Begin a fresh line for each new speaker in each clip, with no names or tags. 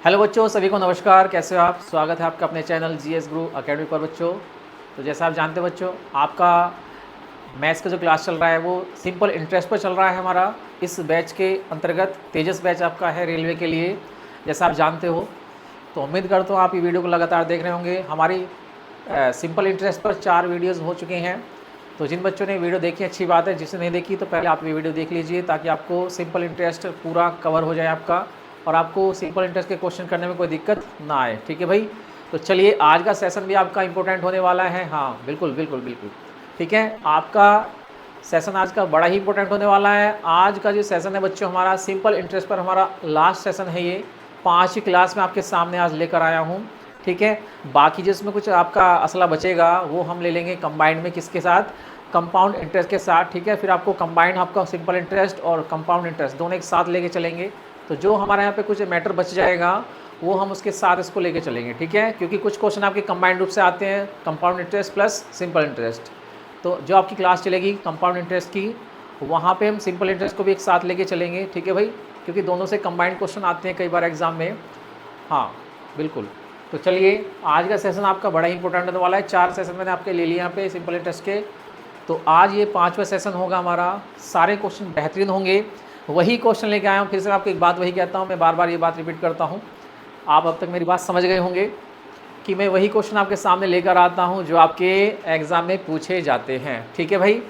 Hello बच्चों, सभी को नमस्कार। कैसे हो आप? स्वागत है आपका अपने चैनल जीएस गुरु अकेडमी पर। बच्चों, तो जैसा आप जानते हो बच्चों, आपका मैथ्स का जो क्लास चल रहा है वो सिंपल इंटरेस्ट पर चल रहा है हमारा। इस बैच के अंतर्गत तेजस बैच आपका है रेलवे के लिए, जैसा आप जानते हो। तो उम्मीद करता हूँ आप ये वीडियो को लगातार देख रहे होंगे। हमारी सिंपल इंटरेस्ट पर 4 वीडियोज़ हो चुके हैं। तो जिन बच्चों ने वीडियो देखी अच्छी बात है, जिसने नहीं देखी तो पहले आप ये वीडियो देख लीजिए, ताकि आपको सिंपल इंटरेस्ट पूरा कवर हो जाए आपका, और आपको सिंपल इंटरेस्ट के क्वेश्चन करने में कोई दिक्कत ना आए। ठीक है भाई? तो चलिए, आज का सेशन भी आपका इंपॉर्टेंट होने वाला है। हाँ बिल्कुल बिल्कुल बिल्कुल, ठीक है। आपका सेशन आज का बड़ा ही इंपॉर्टेंट होने वाला है। आज का जो सेशन है बच्चों, हमारा सिंपल इंटरेस्ट पर हमारा लास्ट सेशन है। ये 5 क्लास में आपके सामने आज लेकर आया हूँ। ठीक है, बाकी जिसमें कुछ आपका असला बचेगा वो हम ले लेंगे कंबाइंड में, किसके साथ? कंपाउंड इंटरेस्ट के साथ। ठीक है, फिर आपको कंबाइंड आपका सिंपल इंटरेस्ट और कंपाउंड इंटरेस्ट दोनों एक साथ लेके चलेंगे। तो जो हमारे यहाँ पे कुछ मैटर बच जाएगा वो हम उसके साथ इसको लेके चलेंगे। ठीक है, क्योंकि कुछ क्वेश्चन आपके कंबाइंड रूप से आते हैं, compound interest plus simple interest. तो जो आपकी क्लास चलेगी कंपाउंड इंटरेस्ट की, वहाँ पे हम सिंपल इंटरेस्ट को भी एक साथ लेके चलेंगे। ठीक है भाई, क्योंकि दोनों से कंबाइंड क्वेश्चन आते हैं कई बार एग्जाम में। हाँ बिल्कुल। तो चलिए, आज का सेशन आपका बड़ा ही इंपॉर्टेंट होने वाला है। 4 सेशन मैंने आपके ले लिए यहाँ पे सिंपल इंटरेस्ट के। तो आज ये 5वां सेशन होगा हमारा। सारे क्वेश्चन बेहतरीन होंगे, वही क्वेश्चन लेके आया हूँ। फिर से आपको एक बात वही कहता हूँ, मैं बार बार ये बात रिपीट करता हूँ। आप अब तक मेरी बात समझ गए होंगे कि मैं वही क्वेश्चन आपके सामने लेकर आता हूँ जो आपके एग्ज़ाम में पूछे जाते हैं। ठीक है भाई?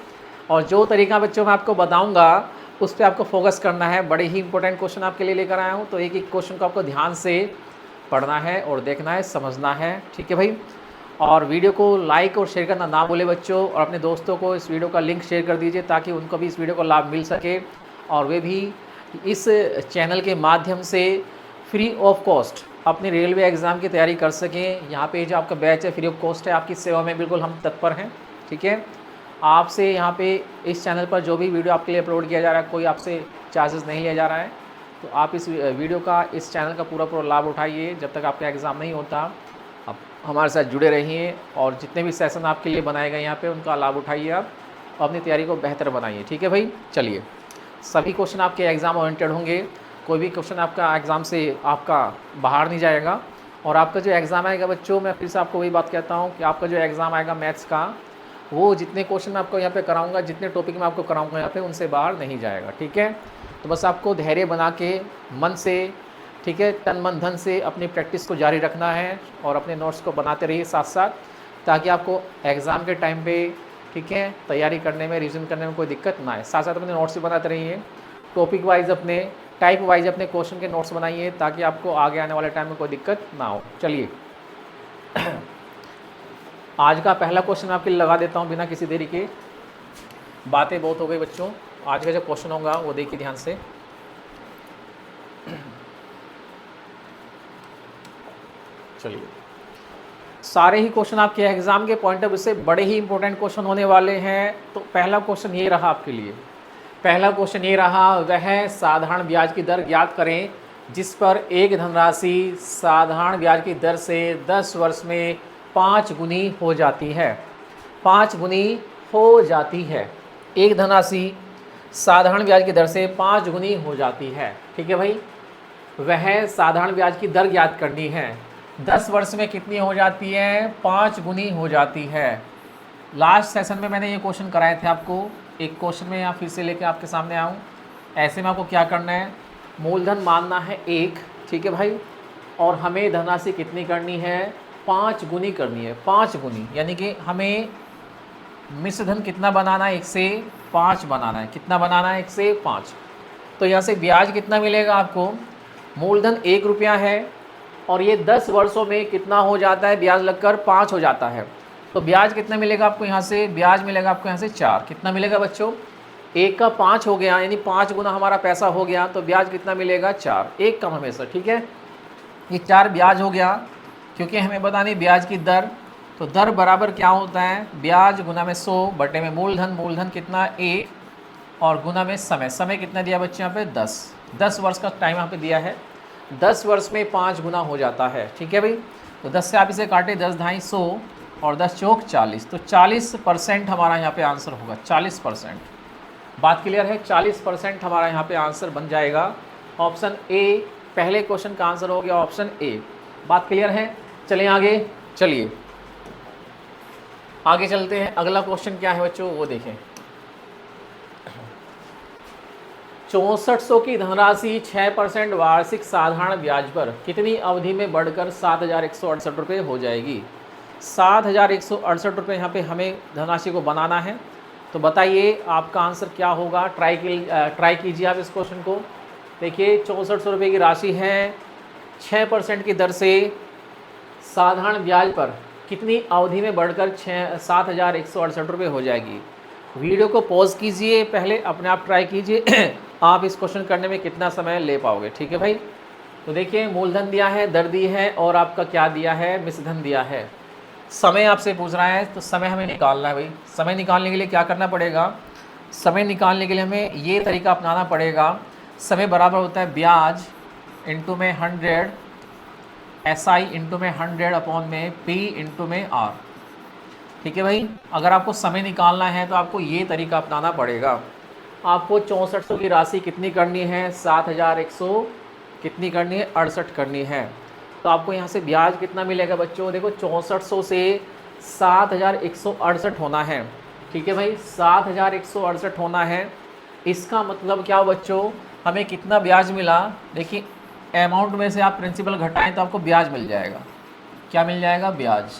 और जो तरीका बच्चों मैं आपको बताऊँगा उस पर आपको फोकस करना है। बड़े ही इंपॉर्टेंट क्वेश्चन आपके लिए लेकर आया हूँ। तो एक एक क्वेश्चन को आपको ध्यान से पढ़ना है और देखना है, समझना है। ठीक है भाई? और वीडियो को लाइक और शेयर करना ना भूले बच्चों, और अपने दोस्तों को इस वीडियो का लिंक शेयर कर दीजिए ताकि उनको भी इस वीडियो का लाभ मिल सके, और वे भी इस चैनल के माध्यम से फ्री ऑफ कॉस्ट अपने रेलवे एग्ज़ाम की तैयारी कर सकें। यहाँ पे जो आपका बैच है फ्री ऑफ कॉस्ट है, आपकी सेवा में बिल्कुल हम तत्पर हैं। ठीक है, आपसे यहाँ पे इस चैनल पर जो भी वीडियो आपके लिए अपलोड किया जा रहा है, कोई आपसे चार्जेस नहीं लिया जा रहा है। तो आप इस वीडियो का, इस चैनल का पूरा लाभ उठाइए। जब तक आपका एग्ज़ाम नहीं होता आप हमारे साथ जुड़े रहिए, और जितने भी सेशन आपके लिए बनाए गए यहाँ पे उनका लाभ उठाइए आप, और अपनी तैयारी को बेहतर बनाइए। ठीक है भाई? चलिए, सभी क्वेश्चन आपके एग्ज़ाम ओरिएंटेड होंगे। कोई भी क्वेश्चन आपका एग्ज़ाम से आपका बाहर नहीं जाएगा। और आपका जो एग्ज़ाम आएगा बच्चों, मैं फिर से आपको वही बात कहता हूँ कि आपका जो एग्ज़ाम आएगा मैथ्स का, वो जितने क्वेश्चन मैं आपको यहाँ पे कराऊंगा, जितने टॉपिक मैं आपको कराऊंगा यहाँ पे, उनसे बाहर नहीं जाएगा। ठीक है? तो बस आपको धैर्य बना के मन से, ठीक है, तन मन धन से अपनी प्रैक्टिस को जारी रखना है, और अपने नोट्स को बनाते रहिए साथ साथ, ताकि आपको एग्ज़ाम के टाइम पे, ठीक है, तैयारी करने में, रिविजन करने में कोई दिक्कत ना आए। साथ साथ अपने नोट्स भी बनाते रहिए, टॉपिक वाइज अपने, टाइप वाइज अपने क्वेश्चन के नोट्स बनाइए, ताकि आपको आगे आने वाले टाइम में कोई दिक्कत ना हो। चलिए, आज का पहला क्वेश्चन आपके लिए लगा देता हूँ बिना किसी देरी के। बातें बहुत हो गई बच्चों, आज का जो क्वेश्चन होगा वो देखिए ध्यान से। चलिए, सारे ही क्वेश्चन आपके एग्जाम के पॉइंट ऑफ व्यू से बड़े ही इंपॉर्टेंट क्वेश्चन होने वाले हैं। तो पहला क्वेश्चन ये रहा आपके लिए। पहला क्वेश्चन ये रहा, वह साधारण ब्याज की दर ज्ञात करें जिस पर एक धनराशि साधारण ब्याज की दर से 10 वर्ष में 5 गुनी हो जाती है। 5 गुनी हो जाती है। एक धनराशि साधारण ब्याज की दर से 5 गुनी हो जाती है। ठीक है भाई? वह साधारण ब्याज की दर ज्ञात करनी है। 10 वर्ष में कितनी हो जाती है? 5 गुनी हो जाती है। लास्ट सेशन में मैंने ये क्वेश्चन कराए थे आपको। एक क्वेश्चन में यहाँ फिर से लेके आपके सामने आऊँ। ऐसे में आपको क्या करना है? मूलधन मानना है 1, ठीक है भाई, और हमें धनराशि कितनी करनी है? 5 गुनी करनी है। 5 गुनी यानी कि हमें मिश्र धन कितना बनाना है? 1 से 5 बनाना है। कितना बनाना है? 1 से 5। तो यहाँ से ब्याज कितना मिलेगा आपको? मूलधन 1 रुपया है, और ये 10 वर्षों में कितना हो जाता है? ब्याज लगकर 5 हो जाता है। तो ब्याज कितना मिलेगा आपको यहाँ से? ब्याज मिलेगा आपको यहाँ से 4। कितना मिलेगा बच्चों? 1 का 5 हो गया, यानी 5 गुना हमारा पैसा हो गया। तो ब्याज कितना मिलेगा? 4। 1 कम हमेशा, ठीक है। ये 4 ब्याज हो गया, क्योंकि हमें बतानी ब्याज की दर। तो दर बराबर क्या होता है? ब्याज गुना में 100 बटे में मूलधन। मूलधन कितना? 1, और गुना में समय। समय कितना दिया बच्चे यहाँ पे? 10। 10 वर्ष का टाइम यहाँ पे दिया है। 10 वर्ष में 5 गुना हो जाता है। ठीक है भाई? तो 10 से आप इसे काटे, 10 ढाई 100, और 10 चौक 40। तो 40% हमारा यहाँ पे आंसर होगा। 40%। बात क्लियर है? 40% हमारा यहाँ पे आंसर बन जाएगा। ऑप्शन ए पहले क्वेश्चन का आंसर हो गया ऑप्शन ए। बात क्लियर है? चलें आगे, चलिए आगे चलते हैं। अगला क्वेश्चन क्या है बच्चों वो देखें। 6400 की धनराशि 6% वार्षिक साधारण ब्याज पर कितनी अवधि में बढ़कर 7168 रुपये हो जाएगी? 7168 रुपये यहाँ पे हमें धनराशि को बनाना है। तो बताइए आपका आंसर क्या होगा। ट्राई कीजिए आप इस क्वेश्चन को। देखिए 6400 रुपये की राशि है, 6% की दर से साधारण ब्याज पर कितनी अवधि में बढ़कर 7168 रुपये हो जाएगी। वीडियो को पॉज कीजिए, पहले अपने आप ट्राई कीजिए आप इस क्वेश्चन करने में कितना समय ले पाओगे। ठीक है भाई। तो देखिए मूलधन दिया है, दर दी है और आपका क्या दिया है, मिश्रधन दिया है। समय आपसे पूछ रहा है तो समय हमें निकालना है भाई। समय निकालने के लिए क्या करना पड़ेगा, समय निकालने के लिए हमें ये तरीका अपनाना पड़ेगा। समय बराबर होता है ब्याज इंटू में 100 SI इंटू में 100 अपॉन में P इंटू में R। ठीक है भाई। अगर आपको समय निकालना है तो आपको ये तरीका अपनाना पड़ेगा। आपको 6400 की राशि कितनी करनी है, 7100 कितनी करनी है, 68 करनी है। तो आपको यहाँ से ब्याज कितना मिलेगा बच्चों, देखो 6400 से 7168 होना है। ठीक है भाई, 7168 होना है। इसका मतलब क्या बच्चों, हमें कितना ब्याज मिला। देखिए अमाउंट में से आप प्रिंसिपल घटाएं तो आपको ब्याज मिल जाएगा। क्या मिल जाएगा, ब्याज।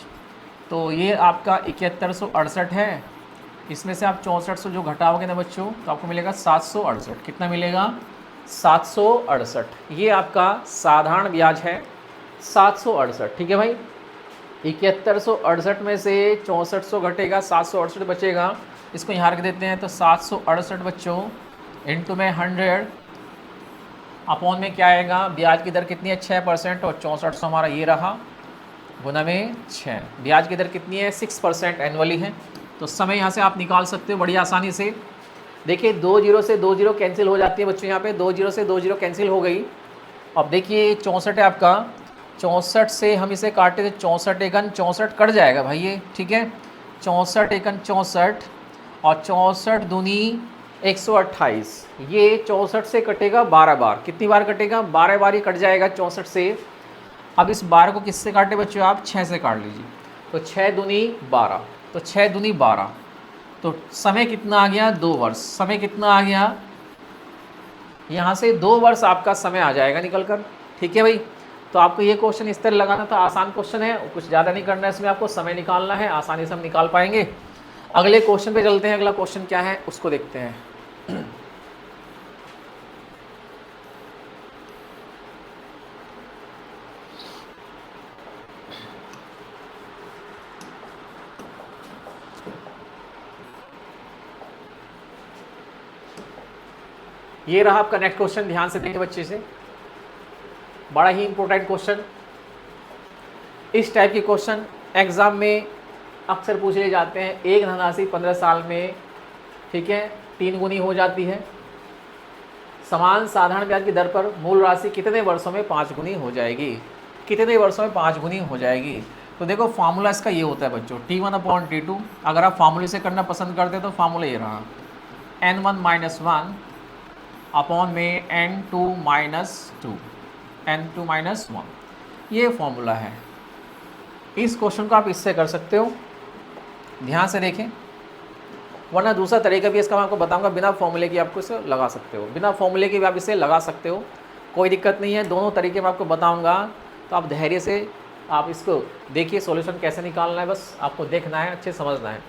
तो ये आपका 7168 है, इसमें से आप 6400 जो घटाओगे ना बच्चों तो आपको मिलेगा 768। कितना मिलेगा, 768। ये आपका साधारण ब्याज है 768। ठीक है भाई। 7168 में से 6400 घटेगा, 768 बचेगा। इसको यहाँ रख देते हैं तो 768 बच्चों इंटू में 100 अपॉन में क्या आएगा, ब्याज की दर कितनी है 6% और 6400 हमारा ये रहा गुना में 6। ब्याज की दर कितनी है 6% एनुअली है। तो समय यहाँ से आप निकाल सकते हो बड़ी आसानी से। देखिए 2 जीरो से 2 जीरो कैंसिल हो जाती है बच्चों, यहाँ पे 2 जीरो से 2 जीरो कैंसिल हो गई। अब देखिए 64 है आपका, 64 से हम इसे काटे तो 64 एकन 64 कट जाएगा भाई ये। ठीक है, 64 एकन 64 और 64 दूनी 128। ये 64 से कटेगा 12 बार। कितनी बार कटेगा, 12 बार ही कट जाएगा 64 से। अब इस 12 को किससे काटे बच्चों, आप 6 से काट लीजिए। तो 6 दूनी 12, तो 6 दूनी 12। तो समय कितना आ गया, 2 वर्ष। समय कितना आ गया, यहाँ से 2 वर्ष आपका समय आ जाएगा निकल कर। ठीक है भाई। तो आपको ये क्वेश्चन इस तरह लगाना था, आसान क्वेश्चन है, कुछ ज़्यादा नहीं करना है इसमें, आपको समय निकालना है, आसानी से हम निकाल पाएंगे। अगले क्वेश्चन पे चलते हैं। अगला क्वेश्चन क्या है उसको देखते हैं। ये रहा आपका नेक्स्ट क्वेश्चन, ध्यान से देखिए बच्चे से, बड़ा ही इंपॉर्टेंट क्वेश्चन। इस टाइप के क्वेश्चन एग्जाम में अक्सर पूछे जाते हैं। एक धनराशि 15 साल में, ठीक है, 3 गुनी हो जाती है। समान साधारण ब्याज की दर पर मूल राशि कितने वर्षों में 5 गुनी हो जाएगी, कितने वर्षों में 5 गुनी हो जाएगी। तो देखो फार्मूला इसका ये होता है बच्चों, T1 अपॉन T2। अगर आप फार्मूले से करना पसंद करते तो फार्मूला ये रहा, N1 - 1 अपॉन में N2 - 2, N2 - 1। ये फॉर्मूला है। इस क्वेश्चन को आप इससे कर सकते हो, ध्यान से देखें। वरना दूसरा तरीका भी इसका मैं आपको बताऊंगा, बिना फॉर्मूले की आपको इसे लगा सकते हो, बिना फॉर्मूले के भी आप इसे लगा सकते हो, कोई दिक्कत नहीं है। दोनों तरीके मैं आपको बताऊंगा, तो आप धैर्य से आप इसको देखिए सॉल्यूशन कैसे निकालना है, बस आपको देखना है, अच्छे समझना है।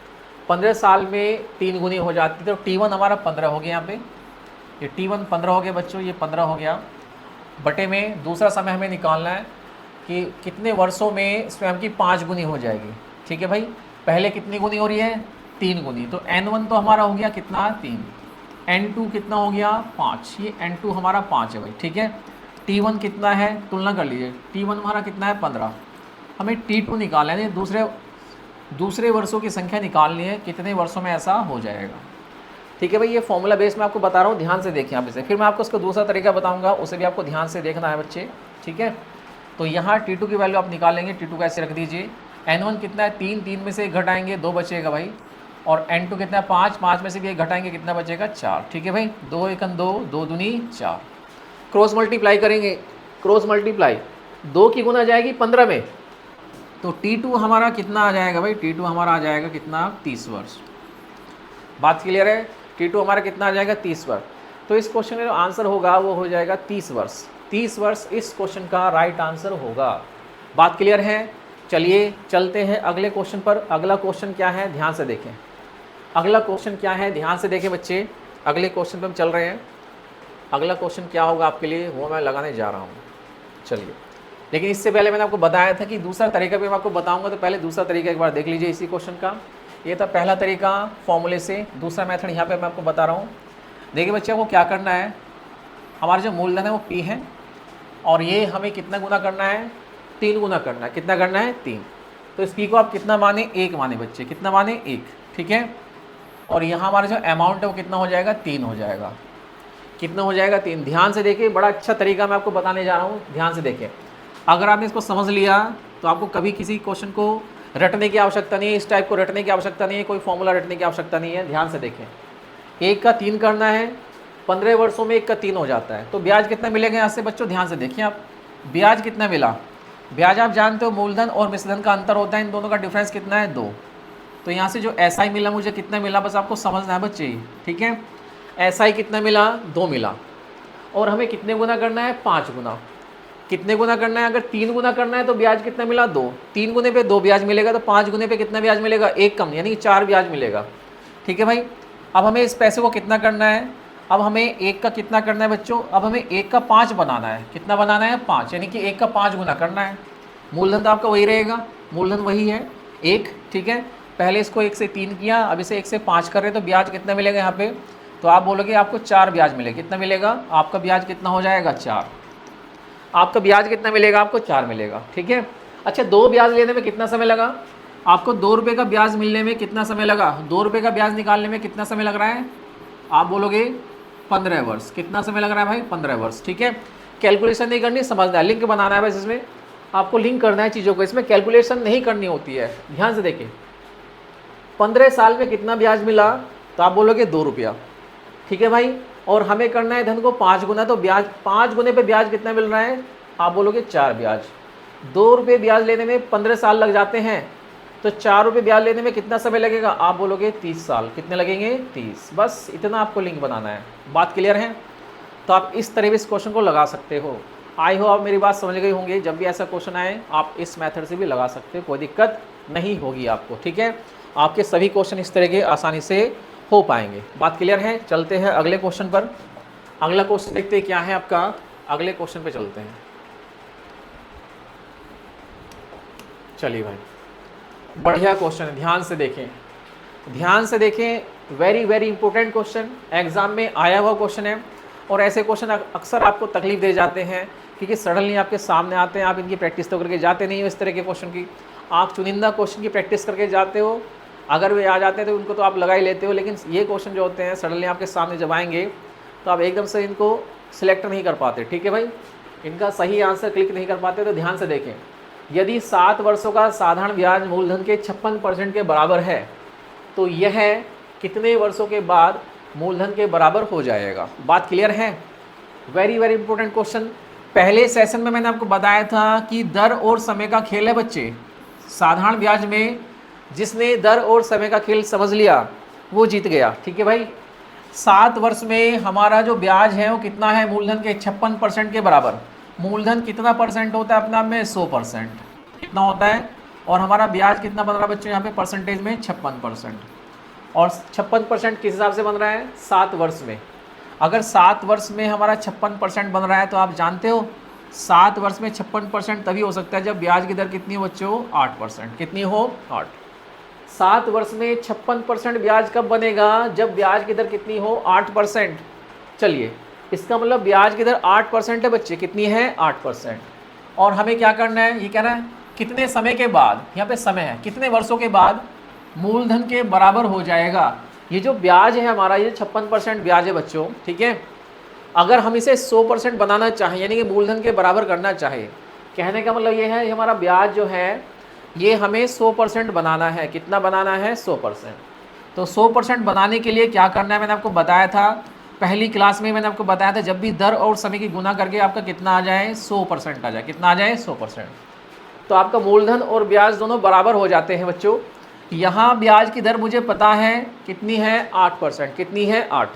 15 साल में 3 गुनी हो जाती है। तो T1 हमारा 15 हो गया, यहाँ पे ये T1 15 हो गया बच्चों, ये 15 हो गया। बटे में दूसरा समय हमें निकालना है कि कितने वर्षों में स्वयं की 5 गुनी हो जाएगी। ठीक है भाई, पहले कितनी गुनी हो रही है, 3 गुनी। तो N1 तो हमारा हो गया कितना, 3। N2 कितना हो गया, 5। ये N2 हमारा 5 है भाई। ठीक है, T1 कितना है, तुलना कर लीजिए। T1 हमारा कितना है, 15। हमें T2 निकालना है, दूसरे वर्षों की संख्या निकालनी है, कितने वर्षों में ऐसा हो जाएगा। ठीक है भाई, ये फॉर्मूला बेस मैं आपको बता रहा हूँ, ध्यान से देखिए आप इसे। फिर मैं आपको उसका दूसरा तरीका बताऊँगा, उसे भी आपको ध्यान से देखना है बच्चे। ठीक है, तो यहाँ T2 की वैल्यू आप निकालेंगे। T2 का ऐसे रख दीजिए। N1 कितना है, 3 में से 1 घटाएंगे 2 बचेगा भाई। और N2 कितना है, 5 में से भी 1 घटाएंगे कितना बचेगा, 4। ठीक है भाई, 2 एकन 2, 2 दूनी 4। क्रॉस मल्टीप्लाई करेंगे, क्रॉस मल्टीप्लाई, 2 की गुना जाएगी 15 में, तो T2 हमारा कितना आ जाएगा भाई, T2 हमारा आ जाएगा कितना, 30 वर्ष। बात क्लियर है, T2 हमारा कितना आ जाएगा, 30 वर्ष। तो इस क्वेश्चन का जो आंसर होगा वो हो जाएगा 30 वर्ष। 30 वर्ष इस क्वेश्चन का राइट आंसर होगा। बात क्लियर है। चलिए चलते हैं अगले क्वेश्चन पर। अगला क्वेश्चन क्या है, ध्यान से देखें। अगला क्वेश्चन क्या है, ध्यान से देखें बच्चे। अगले क्वेश्चन पर हम चल रहे हैं। अगला क्वेश्चन क्या होगा आपके लिए, वो मैं लगाने जा रहा हूँ। चलिए, लेकिन इससे पहले मैंने आपको बताया था कि दूसरा तरीका भी मैं आपको बताऊंगा, तो पहले दूसरा तरीका एक बार देख लीजिए इसी क्वेश्चन का। ये था पहला तरीका फॉर्मूले से, दूसरा मेथड यहाँ पे मैं आपको बता रहा हूँ। देखिए बच्चे, आपको क्या करना है, हमारा जो मूलधन है वो P है, और ये हमें कितना गुना करना है, 3 गुना करना है। कितना करना है, 3। तो इस P को आप कितना माने, 1 माने बच्चे, कितना माने, 1, ठीक है। और यहाँ हमारा जो अमाउंट है वो कितना हो जाएगा, 3 हो जाएगा। कितना हो जाएगा, 3। ध्यान से देखिए, बड़ा अच्छा तरीका मैं आपको बताने जा रहा हूँ, ध्यान से देखिए। अगर आपने इसको समझ लिया तो आपको कभी किसी क्वेश्चन को रटने की आवश्यकता नहीं है, इस टाइप को रटने की आवश्यकता नहीं है, कोई फॉर्मूला रटने की आवश्यकता नहीं है। ध्यान से देखें, 1 का 3 करना है, 15 वर्षों में 1 का 3 हो जाता है। तो ब्याज कितना मिलेगा यहाँ से बच्चों, ध्यान से देखिए आप, ब्याज कितना मिला। ब्याज आप जानते हो मूलधन और मिश्रधन का अंतर होता है, इन दोनों का डिफरेंस कितना है, 2। तो यहाँ से जो SI मिला मुझे, कितना मिला, बस आपको समझना है बच्चे, ठीक है। SI कितना मिला, 2 मिला। और हमें कितने गुना करना है, 5 गुना। कितने गुना करना है, अगर 3 गुना करना है तो ब्याज कितना मिला, 2। 3 गुने पे 2 ब्याज मिलेगा, तो 5 गुने पे कितना ब्याज मिलेगा, 1 कम, यानी कि 4 ब्याज मिलेगा, ठीक है भाई। अब हमें इस पैसे को कितना करना है, अब हमें 1 का कितना करना है बच्चों, अब हमें 1 का 5 बनाना है। कितना बनाना है, 5, यानी कि 1 का 5 गुना करना है। मूलधन तो आपका वही रहेगा, मूलधन वही है 1, ठीक है। पहले इसको 1 से 3 किया, अब इसे 1 से 5 कर रहे हैं, तो ब्याज कितना मिलेगा यहाँ पे, तो आप बोलोगे आपको 4 ब्याज मिलेगा। कितना मिलेगा, आपका ब्याज कितना हो जाएगा, 4। आपका ब्याज कितना मिलेगा, आपको 4 मिलेगा, ठीक है। अच्छा, 2 ब्याज लेने में कितना समय लगा, आपको 2 रुपये का ब्याज मिलने में कितना समय लगा, 2 रुपये का ब्याज निकालने में कितना समय लग रहा है, आप बोलोगे 15 वर्ष। कितना समय लग रहा है भाई, 15 वर्ष, ठीक है। कैलकुलेशन नहीं करनी, समझना है, लिंक बनाना है बस। इसमें आपको लिंक करना है चीज़ों को, इसमें कैलकुलेशन नहीं करनी होती है। ध्यान से देखिए, 15 साल में कितना ब्याज मिला, तो आप बोलोगे 2 रुपया, ठीक है भाई। और हमें करना है धन को 5 गुना, तो ब्याज 5 गुने पे ब्याज कितना मिल रहा है, आप बोलोगे 4 ब्याज। 2 रुपये ब्याज लेने में 15 साल लग जाते हैं, तो 4 रुपये ब्याज लेने में कितना समय लगेगा, आप बोलोगे 30 साल। कितने लगेंगे, 30। बस इतना आपको लिंक बनाना है। बात क्लियर है। तो आप इस तरह भी इस क्वेश्चन को लगा सकते हो। आई हो आप मेरी बात समझ गए होंगे। जब भी ऐसा क्वेश्चन आए आप इस मेथड से भी लगा सकते हो, कोई दिक्कत नहीं होगी आपको, ठीक है। आपके सभी क्वेश्चन इस तरह के आसानी से हो पाएंगे। बात क्लियर है। चलते हैं अगले क्वेश्चन पर। अगला क्वेश्चन देखते हैं क्या है आपका। अगले क्वेश्चन पे चलते हैं। चलिए भाई, बढ़िया क्वेश्चन है, ध्यान से देखें, ध्यान से देखें। Very very important question, exam में आया हुआ क्वेश्चन है। और ऐसे क्वेश्चन अक्सर आपको तकलीफ दे जाते हैं, क्योंकि सडनली आपके सामने आते हैं, आप इनकी प्रैक्टिस तो करके जाते नहीं हो। इस तरह के क्वेश्चन की आप चुनिंदा क्वेश्चन की प्रैक्टिस करके जाते हो, अगर वे आ जाते हैं तो उनको तो आप लगा ही लेते हो। लेकिन ये क्वेश्चन जो होते हैं सडनली आपके सामने जब आएंगे तो आप एकदम से इनको सिलेक्ट नहीं कर पाते, ठीक है भाई, इनका सही आंसर क्लिक नहीं कर पाते। तो ध्यान से देखें, यदि 7 वर्षों का साधारण ब्याज मूलधन के 56% के बराबर है, तो यह कितने वर्षों के बाद मूलधन के बराबर हो जाएगा। बात क्लियर है। Very very important question. पहले सेशन में मैंने आपको बताया था कि दर और समय का खेल है बच्चे। साधारण ब्याज में जिसने दर और समय का खेल समझ लिया वो जीत गया, ठीक है भाई। 7 वर्ष में हमारा जो ब्याज है वो कितना है, मूलधन के 56% के बराबर। मूलधन कितना परसेंट होता है अपना में, 100% कितना होता है। और हमारा ब्याज कितना बन रहा है बच्चों यहाँ पे परसेंटेज में, 56%। और 56% किस हिसाब से बन रहा है, 7 वर्ष में। अगर 7 वर्ष में हमारा 56% बन रहा है तो आप जानते हो 7 वर्ष में 56% तभी हो सकता है जब ब्याज की दर कितनी हो बच्चों, 8%। कितनी हो, 8। 7 वर्ष में 56% ब्याज कब बनेगा, जब ब्याज की दर कितनी हो, 8%। चलिए, इसका मतलब ब्याज की दर 8% है बच्चे। कितनी है, 8%। और हमें क्या करना है, ये कहना है कितने समय के बाद, यहाँ पे समय है, कितने वर्षों के बाद मूलधन के बराबर हो जाएगा। ये जो ब्याज है हमारा, ये 56% ब्याज है बच्चों, ठीक है। अगर हम इसे 100% बनाना चाहें, यानी कि मूलधन के बराबर करना चाहें, कहने का मतलब ये है हमारा ब्याज जो है ये हमें 100% बनाना है। कितना बनाना है, 100%। तो 100% बनाने के लिए क्या करना है, मैंने आपको बताया था पहली क्लास में मैंने आपको बताया था, जब भी दर और समय की गुना करके आपका कितना आ जाए 100% आ जाए, कितना आ जाए 100%, तो आपका मूलधन और ब्याज दोनों बराबर हो जाते हैं बच्चों। यहाँ ब्याज की दर मुझे पता है कितनी है 8%, कितनी है 8,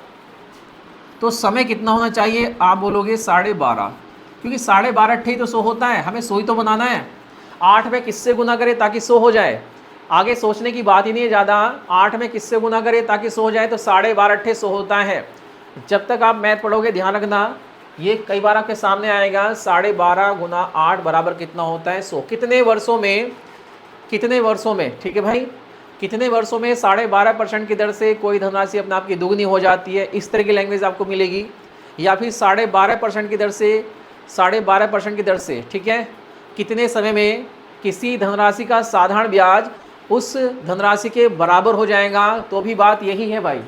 तो समय कितना होना चाहिए, आप बोलोगे 12.5, क्योंकि 12.5 अट्ठे तो 100 होता है, हमें 100 ही तो बनाना है। 8 में किससे गुना करें ताकि 100 हो जाए, आगे सोचने की बात ही नहीं है ज़्यादा। 8 में किससे गुना करें ताकि 100 हो जाए, तो 12.5 अट्ठे 100 होता है। जब तक आप मैथ पढ़ोगे ध्यान रखना, ये कई बार आपके सामने आएगा 12.5 गुना 8 बराबर कितना होता है 100। कितने वर्षों में, कितने वर्षों में, ठीक है भाई, कितने वर्षों में 12.5% की दर से कोई धनराशि अपने आप की दुगनी हो जाती है, इस तरह की लैंग्वेज आपको मिलेगी। या फिर 12.5% की दर से, 12.5% की दर से, ठीक है, कितने समय में किसी धनराशि का साधारण ब्याज उस धनराशि के बराबर हो जाएगा, तो भी बात यही है भाई,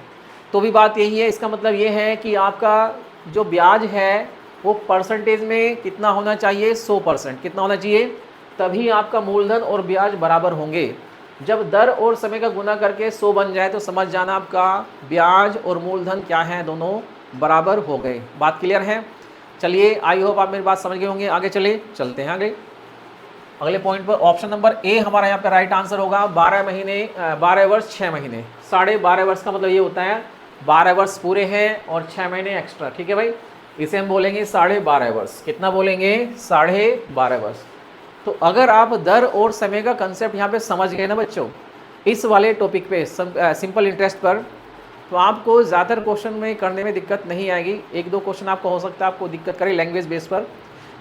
तो भी बात यही है। इसका मतलब ये है कि आपका जो ब्याज है वो परसेंटेज में कितना होना चाहिए 100%, कितना होना चाहिए, तभी आपका मूलधन और ब्याज बराबर होंगे। जब दर और समय का गुना करके 100 बन जाए तो समझ जाना आपका ब्याज और मूलधन क्या है, दोनों बराबर हो गए। बात क्लियर है? चलिए, आई होप आप मेरी बात समझ गए होंगे। आगे चलते हैं आगे अगले पॉइंट पर। ऑप्शन नंबर ए हमारा यहाँ पे राइट आंसर होगा। 12 महीने, 12 वर्ष 6 महीने, 12.5 वर्ष का मतलब ये होता है 12 वर्ष पूरे हैं और 6 महीने एक्स्ट्रा, ठीक है भाई, इसे हम बोलेंगे 12.5 वर्ष। कितना बोलेंगे? 12.5 वर्ष। तो अगर आप दर और समय का कंसेप्ट यहाँ पे समझ गए ना बच्चों, इस वाले टॉपिक पे सिंपल इंटरेस्ट पर, तो आपको ज़्यादातर क्वेश्चन में करने में दिक्कत नहीं आएगी। एक दो क्वेश्चन आपको हो सकता है आपको दिक्कत करे लैंग्वेज बेस पर,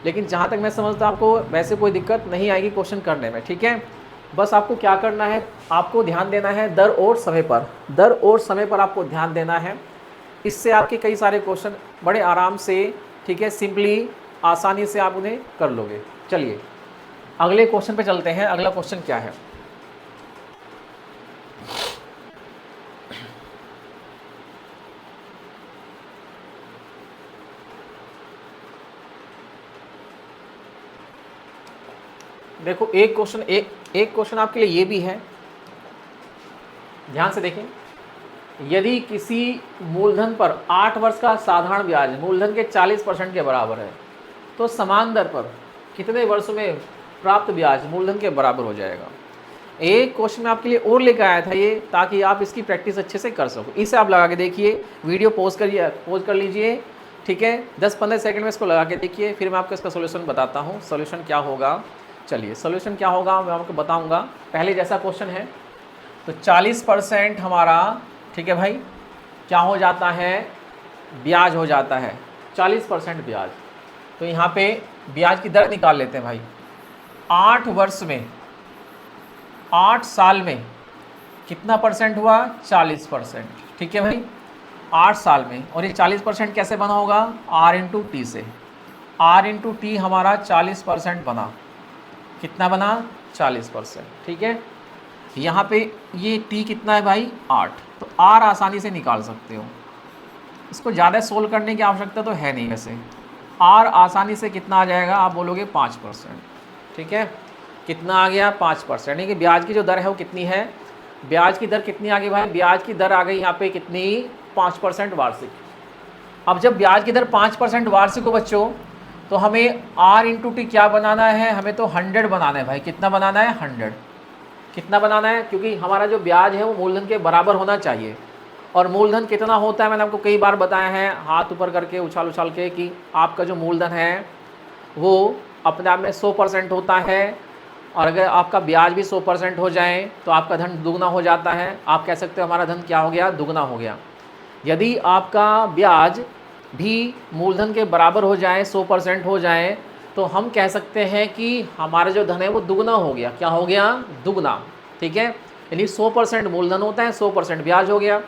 लेकिन जहाँ तक मैं समझता हूँ आपको वैसे कोई दिक्कत नहीं आएगी क्वेश्चन करने में, ठीक है। बस आपको क्या करना है, आपको ध्यान देना है दर और समय पर, दर और समय पर आपको ध्यान देना है। इससे आपके कई सारे क्वेश्चन बड़े आराम से, ठीक है, सिंपली आसानी से आप उन्हें कर लोगे। चलिए अगले क्वेश्चन पे चलते हैं। अगला क्वेश्चन क्या है? देखो एक क्वेश्चन आपके लिए ये भी है, ध्यान से देखें। यदि किसी मूलधन पर 8 वर्ष का साधारण ब्याज मूलधन के 40% के बराबर है, तो समान दर पर कितने वर्षों में प्राप्त ब्याज मूलधन के बराबर हो जाएगा। एक क्वेश्चन में आपके लिए और लेकर आया था ये, ताकि आप इसकी प्रैक्टिस अच्छे से कर सको। इसे आप लगा के देखिए, वीडियो पॉज कर लीजिए, ठीक है, 10-15 सेकंड में इसको लगा के देखिए, फिर मैं आपको इसका सोल्यूशन बताता हूँ। सोल्यूशन क्या होगा, चलिए सोल्यूशन क्या होगा मैं आपको बताऊँगा। पहले जैसा क्वेश्चन है, तो 40% हमारा, ठीक है भाई, क्या हो जाता है, ब्याज हो जाता है 40% ब्याज। तो यहाँ पे ब्याज की दर निकाल लेते हैं भाई। 8 वर्ष में, 8 साल में कितना परसेंट हुआ, 40%, ठीक है भाई, 8 साल में। और ये 40% कैसे बना होगा, R इंटू टी से। R इंटू टी हमारा 40% बना, कितना बना, 40%, ठीक है। यहाँ पे ये टी कितना है भाई, 8, तो R आसानी से निकाल सकते हो, इसको ज़्यादा सोल्व करने की आवश्यकता तो है नहीं। वैसे R आसानी से कितना आ जाएगा, आप बोलोगे 5%, ठीक है। कितना आ गया, 5%, यानी कि ब्याज की जो दर है वो कितनी है, ब्याज की दर कितनी आ गई भाई, ब्याज की दर आ गई यहाँ पे कितनी, 5% वार्षिक। अब जब ब्याज की दर 5% वार्षिक हो बच्चों, तो हमें R इंटू टी क्या बनाना है, हमें तो 100 बनाना है भाई। कितना बनाना है, 100। कितना बनाना है, क्योंकि हमारा जो ब्याज है वो मूलधन के बराबर होना चाहिए। और मूलधन कितना होता है मैंने आपको कई बार बताया है, हाथ ऊपर करके उछाल के, कि आपका जो मूलधन है वो अपने आप में 100% होता है, और अगर आपका ब्याज भी 100% हो जाए तो आपका धन दुगना हो जाता है। आप कह सकते हो हमारा धन क्या हो गया, दुगना हो गया। यदि आपका ब्याज भी मूलधन के बराबर हो जाए, 100% हो जाए, तो हम कह सकते हैं कि हमारा जो धन है वो दुगना हो गया। क्या हो गया, दुगना, ठीक है। यानी 100% मूलधन होता है, 100% ब्याज हो गया,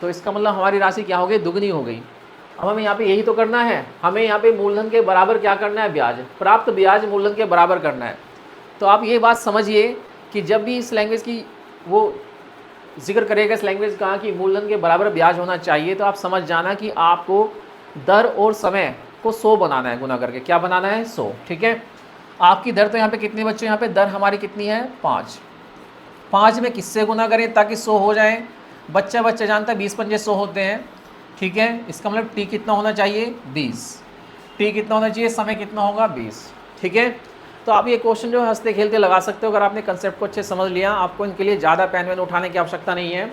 तो इसका मतलब हमारी राशि क्या हो गई, दुगनी हो गई। अब हमें यहाँ पे यही तो करना है, हमें यहाँ पे मूलधन के बराबर क्या करना है, ब्याज, प्राप्त ब्याज मूलधन के बराबर करना है। तो आप ये बात समझिए कि जब भी इस लैंग्वेज की वो जिक्र करेगा, इस लैंग्वेज का कि मूलधन के बराबर ब्याज होना चाहिए, तो आप समझ जाना कि आपको दर और समय को 100 बनाना है, गुना करके क्या बनाना है, 100, ठीक है। आपकी दर तो यहाँ पे कितनी बच्चों, यहाँ पे दर हमारी कितनी है, 5 में किससे गुना करें ताकि 100 हो जाए, बच्चा जानता है 20 पंजे 100 होते हैं, ठीक है, इसका मतलब टी कितना होना चाहिए 20, टी कितना होना चाहिए, समय कितना होगा 20। ठीक है, तो आप ये क्वेश्चन जो है हंसते खेलते लगा सकते हो अगर आपने कंसेप्ट को अच्छे समझ लिया। आपको इनके लिए ज़्यादा पेन वेन उठाने की आवश्यकता नहीं है।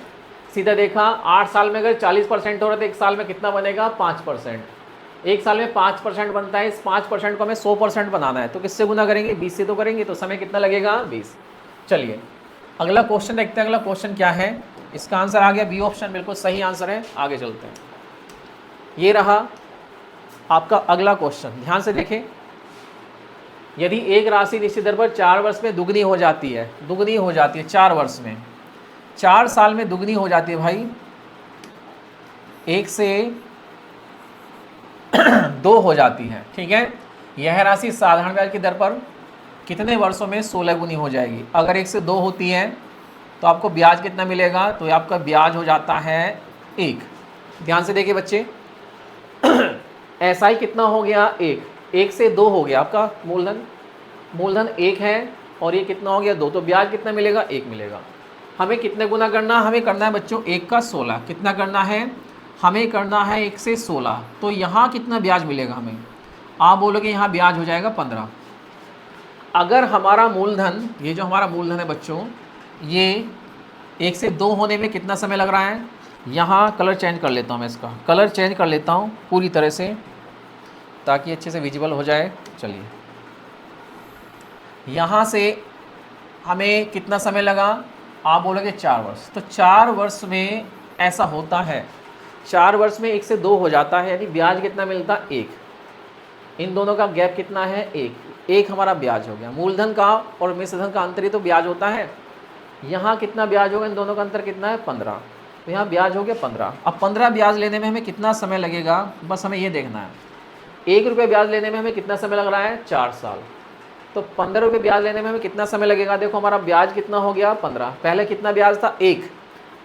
सीधा देखा 8 साल में अगर 40% हो रहा है तो एक साल में कितना बनेगा 5%। एक साल में 5% बनता है, इस 5% को हमें 100% बनाना है तो किससे गुना करेंगे 20 से तो करेंगे, तो समय कितना लगेगा 20। चलिए अगला क्वेश्चन देखते हैं। अगला क्वेश्चन क्या है, इसका आंसर आ गया बी ऑप्शन, बिल्कुल सही आंसर है। आगे चलते हैं, ये रहा आपका अगला क्वेश्चन, ध्यान से देखें। यदि एक राशि निश्चित दर पर 4 वर्ष में दुगनी हो जाती है, दुगनी हो जाती है 4 वर्ष में, 4 साल में दुगनी हो जाती है भाई, 1 से 2 हो जाती है। ठीक है, यह राशि साधारण ब्याज की दर पर कितने वर्षों में 16 गुनी हो जाएगी। अगर 1 से 2 होती है तो आपको ब्याज कितना मिलेगा, तो आपका ब्याज हो जाता है 1। ध्यान से देखिए बच्चे, ऐसा ही कितना हो गया 1 से 2 हो गया आपका मूलधन, मूलधन 1 है और ये कितना हो गया 2, तो ब्याज कितना मिलेगा 1 मिलेगा। हमें कितने गुना करना, हमें करना है बच्चों 1 का 16, कितना करना है हमें करना है 1 से 16, तो यहाँ कितना ब्याज मिलेगा हमें, आप बोलोगे यहाँ ब्याज हो जाएगा 15। अगर हमारा मूलधन, ये जो हमारा मूलधन है बच्चों, ये 1 से 2 होने में कितना समय लग रहा है, यहाँ कलर चेंज कर लेता हूँ मैं, इसका कलर चेंज कर लेता हूँ पूरी तरह से ताकि अच्छे से विजिबल हो जाए। चलिए यहाँ से हमें कितना समय लगा, आप बोलोगे 4 वर्ष, तो 4 वर्ष में ऐसा होता है, 4 वर्ष में 1 से 2 हो जाता है, यानी ब्याज कितना मिलता 1। इन दोनों का गैप कितना है 1 हमारा ब्याज हो गया। मूलधन का और मिश्रधन का अंतर ही तो ब्याज होता है। यहाँ कितना ब्याज होगा, इन दोनों का अंतर कितना है 15, तो यहाँ ब्याज हो गया 15। अब 15 ब्याज लेने में हमें कितना समय लगेगा, बस हमें ये देखना है। 1 रुपये ब्याज लेने में हमें कितना समय लग रहा है 4 साल, तो 15 रुपये ब्याज लेने में हमें कितना समय लगेगा। देखो हमारा ब्याज कितना हो गया 15, पहले कितना ब्याज था 1,